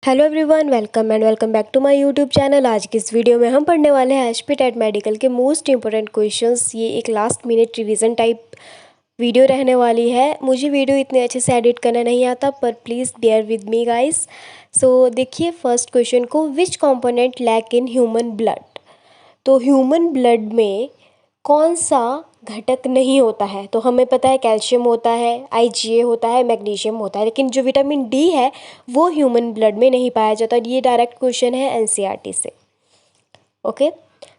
Hello everyone, welcome back to my YouTube channel. आज की इस वीडियो में हम पढ़ने वाले हैं एचपी टेट मेडिकल के मोस्ट इंपॉर्टेंट क्वेश्चंस। ये एक last minute revision type video रहने वाली है। मुझे वीडियो इतने अच्छे से एडिट करना नहीं आता, पर please bear with me guys. So देखिए फर्स्ट क्वेश्चन को, which component lack in human blood. तो ह्यूमन ब्लड में कौन सा घटक नहीं होता है? तो हमें पता है कैल्शियम होता है, आईजीए होता है, मैग्नीशियम होता है, लेकिन जो विटामिन डी है वो ह्यूमन ब्लड में नहीं पाया जाता। ये डायरेक्ट क्वेश्चन है एनसीईआरटी से। ओके,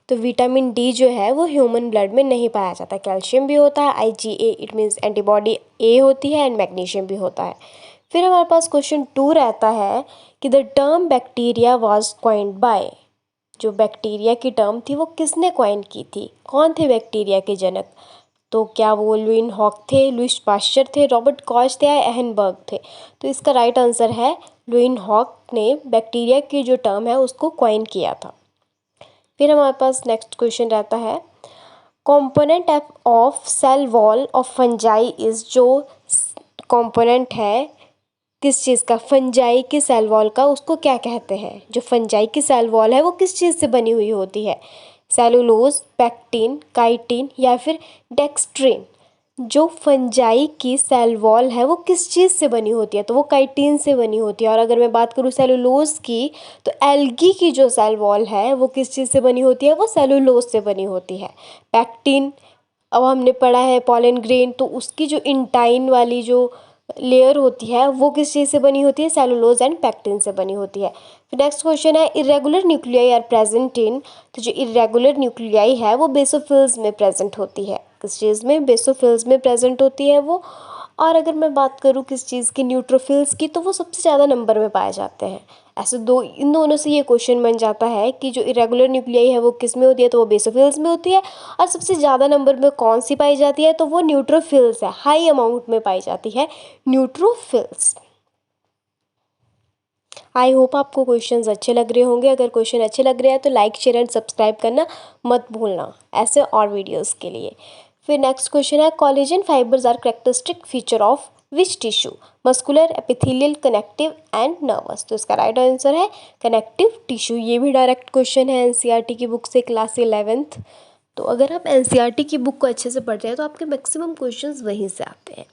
तो विटामिन डी जो है वो ह्यूमन ब्लड में नहीं पाया जाता। कैल्शियम भी होता है, आईजीए इट मीन्स एंटीबॉडी ए होती है, एंड मैग्नीशियम भी होता है। फिर हमारे पास क्वेश्चन 2 रहता है कि the term bacteria was coined bye. जो बैक्टीरिया की टर्म थी वो किसने कॉइन की थी? कौन थे बैक्टीरिया के जनक? तो क्या वो लुईन हॉक थे, लुईस पाश्चर थे, रॉबर्ट कॉच थे या एहनबर्ग थे? तो इसका राइट आंसर है लुईन हॉक ने बैक्टीरिया की जो टर्म है उसको कॉइन किया था। फिर हमारे पास नेक्स्ट क्वेश्चन रहता है, component of cell wall of fungi is. जो कंपोनेंट है किस चीज़ का? फंजाई की सेल वॉल का, उसको क्या कहते हैं? जो फंजाई की सेल वॉल है वो किस चीज़ से बनी हुई होती है? सेलुलोज, पैक्टिन, काइटिन या फिर डेक्स्ट्रिन। जो फंजाई की सेल वॉल है वो किस चीज़ से बनी होती है? तो वो काइटिन से बनी होती है। और अगर मैं बात करूँ सेलुलोज की, तो एल्गी की जो सेल वॉल है वो किस चीज़ से बनी होती है? वो सेलुलोज से बनी होती है। पैक्टिन, अब हमने पढ़ा है पॉलन ग्रेन, तो उसकी जो इंटाइन वाली जो लेयर होती है वो किस चीज़ से बनी होती है? सेलुलोज एंड पैक्टिन से बनी होती है। फिर नेक्स्ट क्वेश्चन है, irregular nuclei are present in. तो जो इरेगुलर न्यूक्लियाई है वो बेसोफिल्स में प्रेजेंट होती है। किस चीज़ में? बेसोफिल्स में प्रेजेंट होती है वो। और अगर मैं बात करूँ किस चीज़ की, न्यूट्रोफिल्स की, तो वो सबसे ज़्यादा नंबर में पाए जाते हैं। ऐसे इन दोनों से ये क्वेश्चन बन जाता है कि जो इरेगुलर न्यूक्लियाई है वो किस में होती है? तो वो बेसोफिल्स में होती है। और सबसे ज़्यादा नंबर में कौन सी पाई जाती है? तो वो न्यूट्रोफिल्स है, हाई अमाउंट में पाई जाती है न्यूट्रोफिल्स। आई होप आपको क्वेश्चंस अच्छे लग रहे होंगे। अगर क्वेश्चन अच्छे लग रहे हैं तो लाइक, शेयर एंड सब्सक्राइब करना मत भूलना ऐसे और वीडियोस के लिए। फिर नेक्स्ट क्वेश्चन है, collagen fibres are characteristic feature of which tissue? Muscular, epithelial, connective and nervous. तो इसका राइट आंसर है कनेक्टिव टिश्यू। ये भी डायरेक्ट क्वेश्चन है एनसीईआरटी की बुक से, क्लास 11th। तो अगर आप एनसीईआरटी की बुक को अच्छे से पढ़ते हैं तो आपके मैक्सिमम क्वेश्चंस वहीं से आते हैं।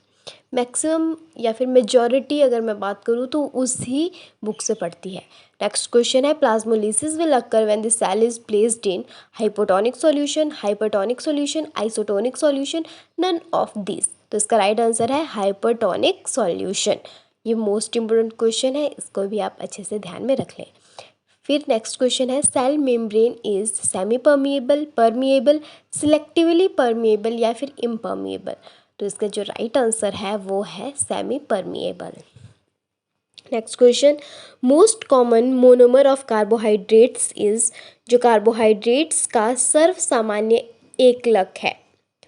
मैक्सिमम या फिर मेजॉरिटी अगर मैं बात करूँ तो उसी बुक से पढ़ती है। नेक्स्ट क्वेश्चन है, plasmolysis will occur when the cell is placed in hypotonic solution, hypertonic solution, isotonic solution, none of this. तो इसका राइट आंसर है हाइपरटोनिक सॉल्यूशन। ये मोस्ट इंपोर्टेंट क्वेश्चन है, इसको भी आप अच्छे से ध्यान में रख लें। फिर नेक्स्ट क्वेश्चन है, cell membrane is semi permeable, permeable, selectively permeable या फिर इम्परमिएबल? तो इसका जो राइट आंसर है वो है semi permeable. Next question, most common monomer of carbohydrates is. जो कार्बोहाइड्रेट्स का सर्व सामान्य एकलक है।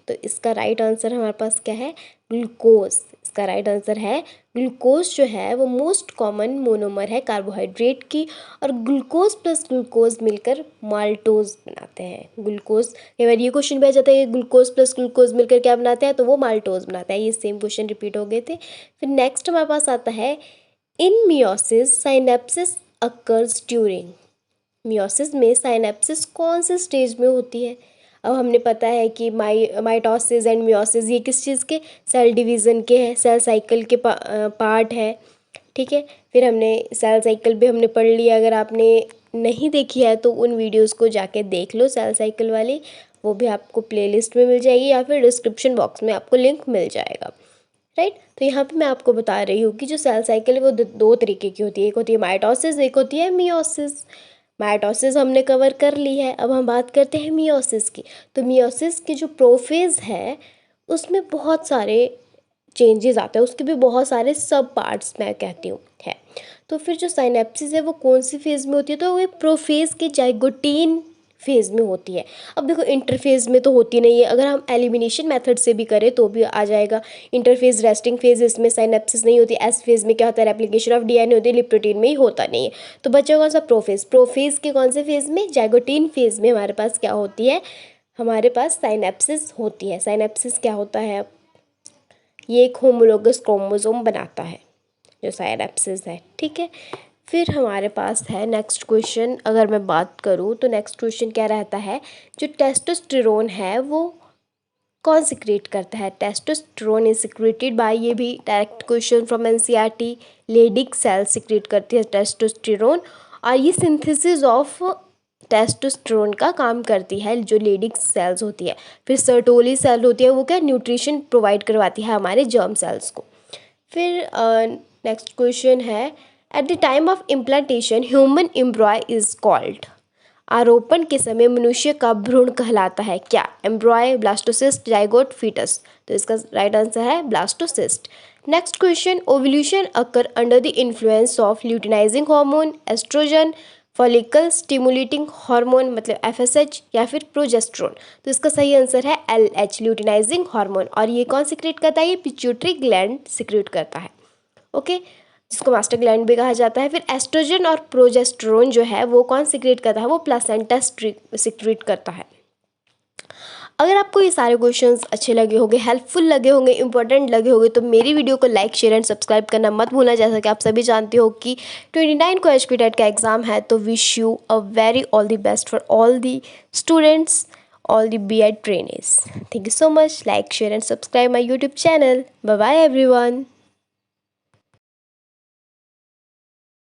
तो इसका राइट आंसर हमारे पास क्या है? ग्लूकोज। इसका राइट आंसर है ग्लूकोज। जो है वो मोस्ट कॉमन मोनोमर है कार्बोहाइड्रेट की। और ग्लूकोज प्लस ग्लूकोज मिलकर माल्टोज बनाते हैं। ग्लूकोज, कई बार ये क्वेश्चन भी आ जाता है कि ग्लूकोज प्लस ग्लूकोज मिलकर क्या बनाते हैं? तो वो माल्टोज बनाता है। ये सेम क्वेश्चन रिपीट हो गए थे। फिर नेक्स्ट हमारे पास आता है, in meiosis synapsis occurs during. Meiosis में साइनेप्सिस कौन से स्टेज में होती है? अब हमने पता है कि माइटोसिस एंड मियोसिस ये किस चीज़ के? सेल डिवीज़न के हैं, सेल साइकिल के पार्ट है। ठीक है, फिर हमने सेल साइकिल भी हमने पढ़ लिया। अगर आपने नहीं देखी है तो उन वीडियोस को जाके देख लो, सेल साइकिल वाली, वो भी आपको प्लेलिस्ट में मिल जाएगी या फिर डिस्क्रिप्शन बॉक्स में आपको लिंक मिल जाएगा। राइट, तो यहाँ पे मैं आपको बता रही हूँ कि जो सेल साइकिल है वो दो तरीके की होती है। एक होती है माइटोसिस, एक होती है मियोसिस। माइटोसिस हमने कवर कर ली है, अब हम बात करते हैं मियोसिस की। तो मियोसिस की जो प्रोफेज है उसमें बहुत सारे चेंजेस आते हैं, उसके भी बहुत सारे सब पार्ट्स मैं कहती हूँ है। तो फिर जो साइनेप्सिस है वो कौन सी फेज़ में होती है? तो वो प्रोफेज के जाइगोटीन फेज़ में होती है। अब देखो इंटरफेज में तो होती नहीं है, अगर हम एलिमिनेशन मेथड से भी करें तो भी आ जाएगा। इंटरफेज रेस्टिंग फेज, इसमें साइनेप्सिस नहीं होती। एस फेज में क्या होता है? रेप्लिकेशन ऑफ डीएनए होती है, लिप्रोटीन में ही होता नहीं है। तो बच्चा कौन सा? प्रोफेज। प्रोफेज के कौन से फेज में? जाइगोटीन फेज में हमारे पास क्या होती है? हमारे पास साइनेप्सिस होती है। साइनेप्सिस क्या होता है? ये एक होमोलोगस क्रोमोसोम बनाता है जो साइनेप्सिस है। ठीक है, फिर हमारे पास है नेक्स्ट क्वेश्चन, अगर मैं बात करूँ तो नेक्स्ट क्वेश्चन क्या रहता है, जो टेस्टोस्टेरोन है वो कौन सिक्रेट करता है। टेस्टोस्टेरोन इज सिक्रेटेड बाय, ये भी direct question from NCERT, Leydig cell secrete करती है टेस्टोस्टेरोन, और ये सिंथेसिस ऑफ टेस्टोस्टेरोन का काम करती है जो लेडिक सेल्स होती है। फिर सर्टोली सेल होती है, वो क्या न्यूट्रिशन प्रोवाइड करवाती है हमारे जर्म सेल्स को। फिर नेक्स्ट क्वेश्चन है, at the time of implantation human embryo is called. आरोपण के समय मनुष्य का भ्रूण कहलाता है क्या। Embryo, blastocyst, zygote, foetus. तो इसका राइट आंसर है blastocyst. Next question, ovulation occur under the influence of luteinising hormone, oestrogen, follicle stimulating hormone मतलब एफएसएच, या फिर प्रोजेस्टेरोन। तो इसका सही आंसर है एलएच, ल्यूटिनाइजिंग हार्मोन। और ये कौन सिक्रेट करता है, ये पिट्यूटरी ग्लैंड सिक्रेट करता है। ओके, जिसको मास्टर ग्लैंड भी कहा जाता है। फिर एस्ट्रोजन और प्रोजेस्टेरोन जो है वो कौन सिक्रेट करता है, वो प्लासेंटा सिक्रेट करता है। अगर आपको ये सारे क्वेश्चंस अच्छे लगे होंगे, हेल्पफुल लगे होंगे, इंपॉर्टेंट लगे होंगे, तो मेरी वीडियो को लाइक, शेयर एंड सब्सक्राइब करना मत भूलना। जैसा कि आप सभी जानते हो कि 29 को एचपी टेट का एग्ज़ाम है, तो wish you a very all the best for all the students, all the BEd trainees. Thank you so much. Like, share and subscribe my YouTube channel. Bye bye everyone.